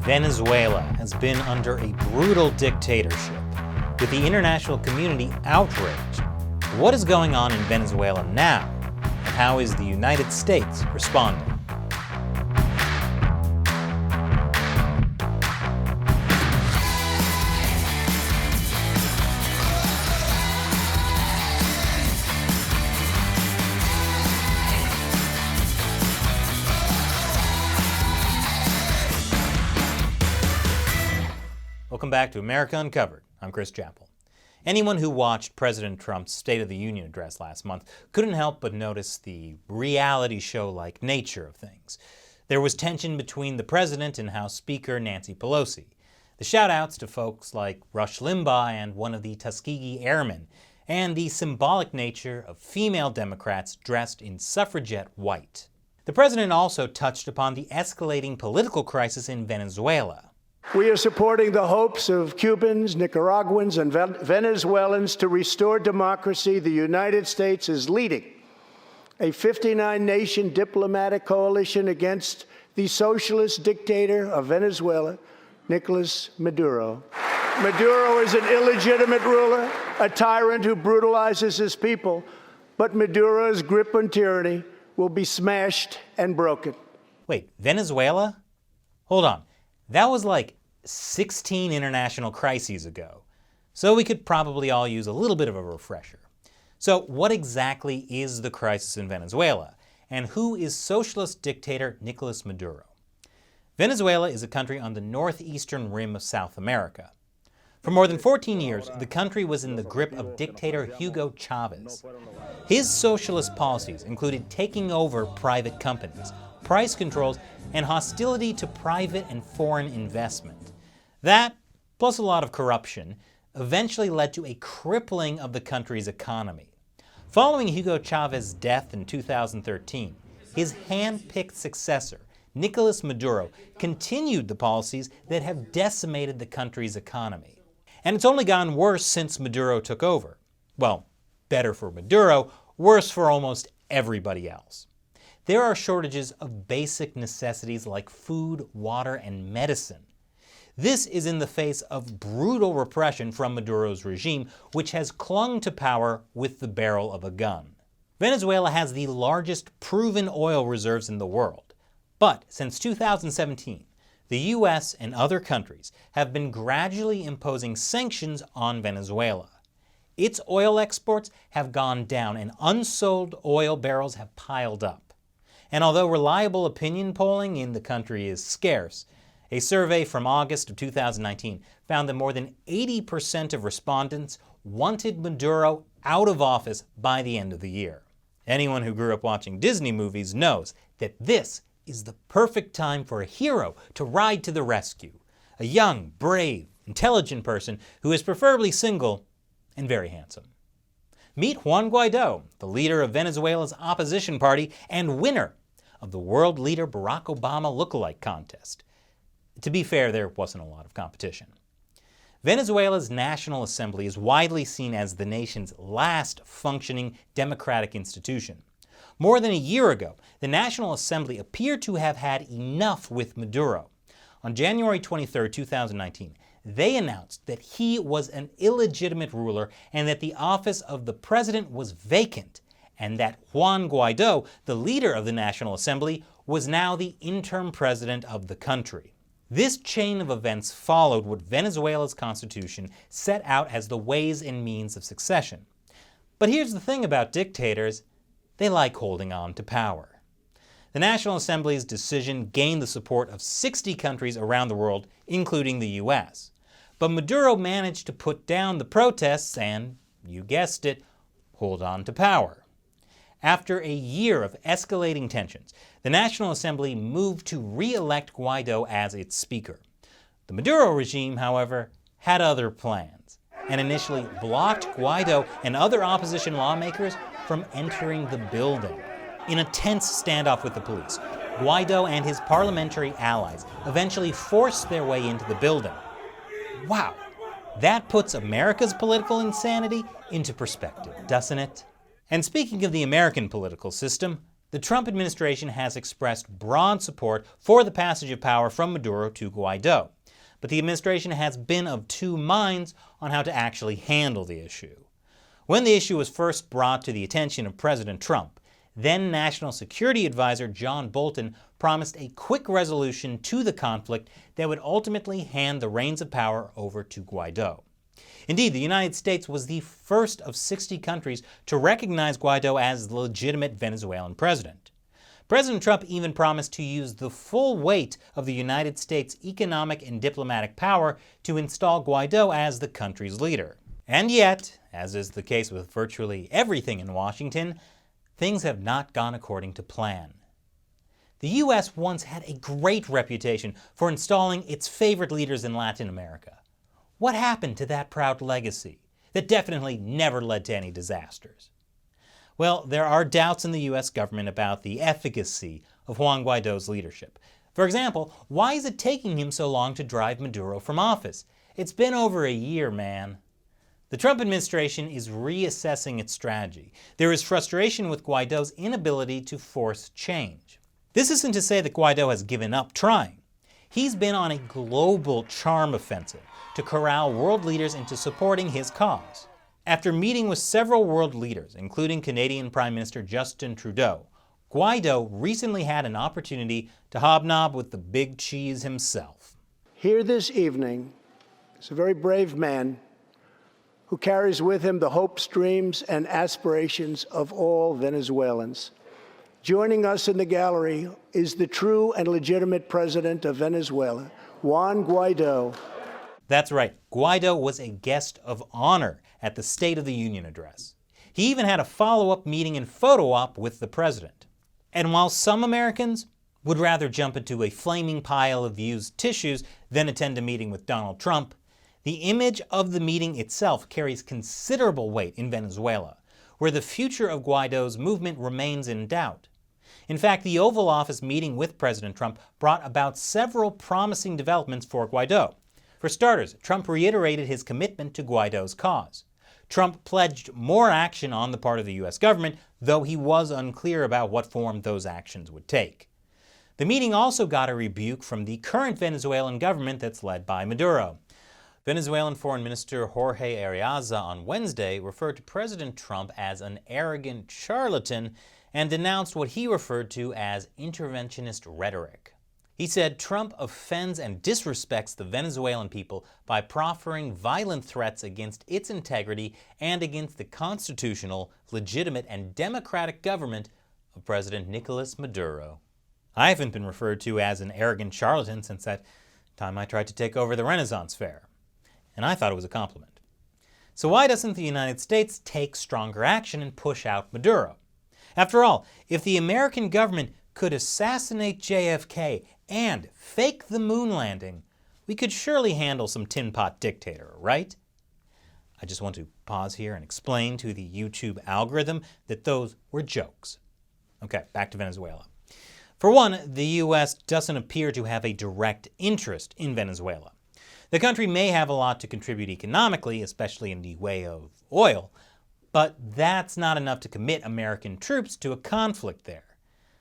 Venezuela has been under a brutal dictatorship, with the international community outraged. What is going on in Venezuela now, and how is the United States responding? Welcome back to America Uncovered. I'm Chris Chappell. Anyone who watched President Trump's State of the Union address last month couldn't help but notice the reality show-like nature of things. There was tension between the president and House Speaker Nancy Pelosi. The shout-outs to folks like Rush Limbaugh and one of the Tuskegee Airmen, and the symbolic nature of female Democrats dressed in suffragette white. The president also touched upon the escalating political crisis in Venezuela. We are supporting the hopes of Cubans, Nicaraguans, and Venezuelans to restore democracy. The United States is leading a 59-nation diplomatic coalition against the socialist dictator of Venezuela, Nicolas Maduro. Maduro is an illegitimate ruler, a tyrant who brutalizes his people, but Maduro's grip on tyranny will be smashed and broken. Wait, Venezuela? Hold on. That was like 16 international crises ago, so we could probably all use a little bit of a refresher. So what exactly is the crisis in Venezuela, and who is socialist dictator Nicolas Maduro? Venezuela is a country on the northeastern rim of South America. For more than 14 years, the country was in the grip of dictator Hugo Chavez. His socialist policies included taking over private companies, price controls, and hostility to private and foreign investment. That, plus a lot of corruption, eventually led to a crippling of the country's economy. Following Hugo Chavez's death in 2013, his hand-picked successor, Nicolas Maduro, continued the policies that have decimated the country's economy. And it's only gotten worse since Maduro took over. Well, better for Maduro, worse for almost everybody else. There are shortages of basic necessities like food, water, and medicine. This is in the face of brutal repression from Maduro's regime, which has clung to power with the barrel of a gun. Venezuela has the largest proven oil reserves in the world. But since 2017, the US and other countries have been gradually imposing sanctions on Venezuela. Its oil exports have gone down and unsold oil barrels have piled up. And although reliable opinion polling in the country is scarce, a survey from August of 2019 found that more than 80% of respondents wanted Maduro out of office by the end of the year. Anyone who grew up watching Disney movies knows that this is the perfect time for a hero to ride to the rescue. A young, brave, intelligent person who is preferably single and very handsome. Meet Juan Guaido, the leader of Venezuela's opposition party and winner of the world leader Barack Obama lookalike contest. To be fair, there wasn't a lot of competition. Venezuela's National Assembly is widely seen as the nation's last functioning democratic institution. More than a year ago, the National Assembly appeared to have had enough with Maduro. On January 23, 2019, they announced that he was an illegitimate ruler and that the office of the president was vacant, and that Juan Guaido, the leader of the National Assembly, was now the interim president of the country. This chain of events followed what Venezuela's constitution set out as the ways and means of succession. But here's the thing about dictators: they like holding on to power. The National Assembly's decision gained the support of 60 countries around the world, including the US. But Maduro managed to put down the protests and, you guessed it, hold on to power. After a year of escalating tensions, the National Assembly moved to re-elect Guaido as its speaker. The Maduro regime, however, had other plans, and initially blocked Guaido and other opposition lawmakers from entering the building. In a tense standoff with the police, Guaido and his parliamentary allies eventually forced their way into the building. Wow, that puts America's political insanity into perspective, doesn't it? And speaking of the American political system, The Trump administration has expressed broad support for the passage of power from Maduro to Guaido, but the administration has been of two minds on how to actually handle the issue. When the issue was first brought to the attention of President Trump, then National Security Advisor John Bolton promised a quick resolution to the conflict that would ultimately hand the reins of power over to Guaido. Indeed, the United States was the first of 60 countries to recognize Guaido as the legitimate Venezuelan president. President Trump even promised to use the full weight of the United States' economic and diplomatic power to install Guaido as the country's leader. And yet, as is the case with virtually everything in Washington, things have not gone according to plan. The U.S. once had a great reputation for installing its favorite leaders in Latin America. What happened to that proud legacy that definitely never led to any disasters? Well, there are doubts in the U.S. government about the efficacy of Juan Guaido's leadership. For example, why is it taking him so long to drive Maduro from office? It's been over a year, man. The Trump administration is reassessing its strategy. There is frustration with Guaido's inability to force change. This isn't to say that Guaido has given up trying. He's been on a global charm offensive to corral world leaders into supporting his cause. After meeting with several world leaders, including Canadian Prime Minister Justin Trudeau, Guaido recently had an opportunity to hobnob with the big cheese himself. Here this evening is a very brave man who carries with him the hopes, dreams, and aspirations of all Venezuelans. Joining us in the gallery is the true and legitimate president of Venezuela, Juan Guaido. That's right, Guaido was a guest of honor at the State of the Union address. He even had a follow-up meeting and photo op with the president. And while some Americans would rather jump into a flaming pile of used tissues than attend a meeting with Donald Trump, the image of the meeting itself carries considerable weight in Venezuela, where the future of Guaido's movement remains in doubt. In fact, the Oval Office meeting with President Trump brought about several promising developments for Guaido. For starters, Trump reiterated his commitment to Guaido's cause. Trump pledged more action on the part of the U.S. government, though he was unclear about what form those actions would take. The meeting also got a rebuke from the current Venezuelan government that's led by Maduro. Venezuelan Foreign Minister Jorge Arreaza on Wednesday referred to President Trump as an arrogant charlatan and denounced what he referred to as interventionist rhetoric. He said Trump offends and disrespects the Venezuelan people by proffering violent threats against its integrity and against the constitutional, legitimate, and democratic government of President Nicolas Maduro. I haven't been referred to as an arrogant charlatan since that time I tried to take over the Renaissance Fair, and I thought it was a compliment. So why doesn't the United States take stronger action and push out Maduro? After all, if the American government could assassinate JFK and fake the moon landing, we could surely handle some tin pot dictator, right? I just want to pause here and explain to the YouTube algorithm that those were jokes. Okay, back to Venezuela. For one, the U.S. doesn't appear to have a direct interest in Venezuela. The country may have a lot to contribute economically, especially in the way of oil, but that's not enough to commit American troops to a conflict there.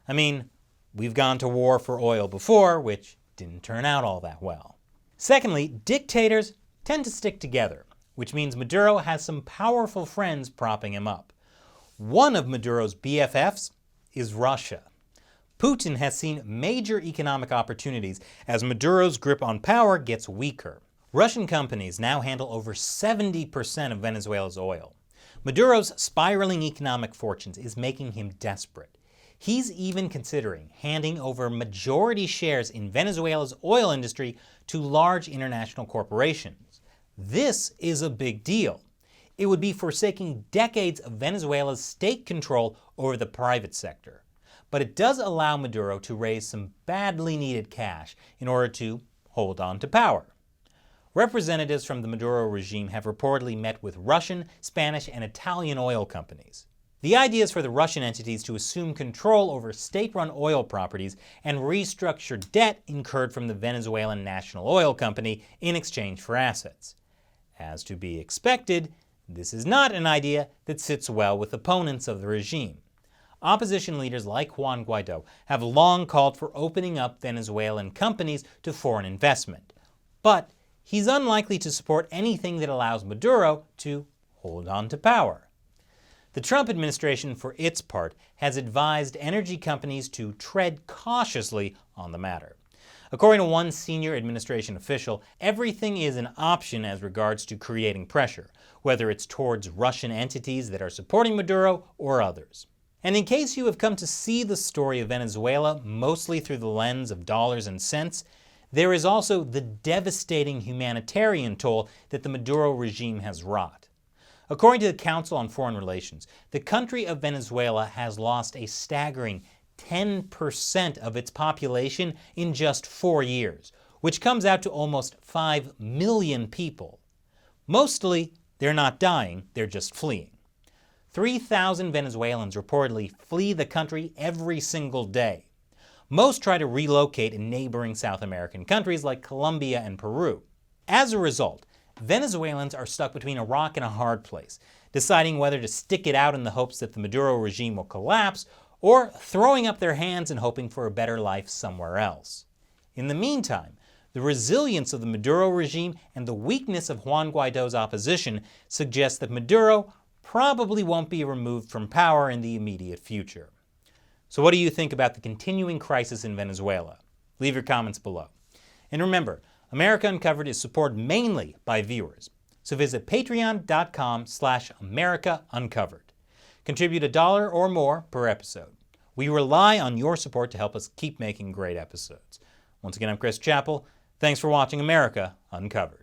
I mean, we've gone to war for oil before, which didn't turn out all that well. Secondly, dictators tend to stick together, which means Maduro has some powerful friends propping him up. One of Maduro's BFFs is Russia. Putin has seen major economic opportunities as Maduro's grip on power gets weaker. Russian companies now handle over 70% of Venezuela's oil. Maduro's spiraling economic fortunes is making him desperate. He's even considering handing over majority shares in Venezuela's oil industry to large international corporations. This is a big deal. It would be forsaking decades of Venezuela's state control over the private sector. But it does allow Maduro to raise some badly needed cash in order to hold on to power. Representatives from the Maduro regime have reportedly met with Russian, Spanish, and Italian oil companies. The idea is for the Russian entities to assume control over state-run oil properties and restructure debt incurred from the Venezuelan National Oil Company in exchange for assets. As to be expected, this is not an idea that sits well with opponents of the regime. opposition leaders like Juan Guaido have long called for opening up Venezuelan companies to foreign investment. But he's unlikely to support anything that allows Maduro to hold on to power. The Trump administration, for its part, has advised energy companies to tread cautiously on the matter. According to one senior administration official, everything is an option as regards to creating pressure, whether it's towards Russian entities that are supporting Maduro or others. And in case you have come to see the story of Venezuela mostly through the lens of dollars and cents, there is also the devastating humanitarian toll that the Maduro regime has wrought. According to the Council on Foreign Relations, the country of Venezuela has lost a staggering 10% of its population in just 4 years, which comes out to almost 5 million people. Mostly, they're not dying, they're just fleeing. 3,000 Venezuelans reportedly flee the country every single day. Most try to relocate in neighboring South American countries like Colombia and Peru. As a result, Venezuelans are stuck between a rock and a hard place, deciding whether to stick it out in the hopes that the Maduro regime will collapse, or throwing up their hands and hoping for a better life somewhere else. In the meantime, the resilience of the Maduro regime and the weakness of Juan Guaido's opposition suggest that Maduro probably won't be removed from power in the immediate future. So what do you think about the continuing crisis in Venezuela? Leave your comments below. And remember, America Uncovered is supported mainly by viewers. So visit patreon.com/America Uncovered. Contribute $1 or more per episode. We rely on your support to help us keep making great episodes. Once again, I'm Chris Chappell. Thanks for watching America Uncovered.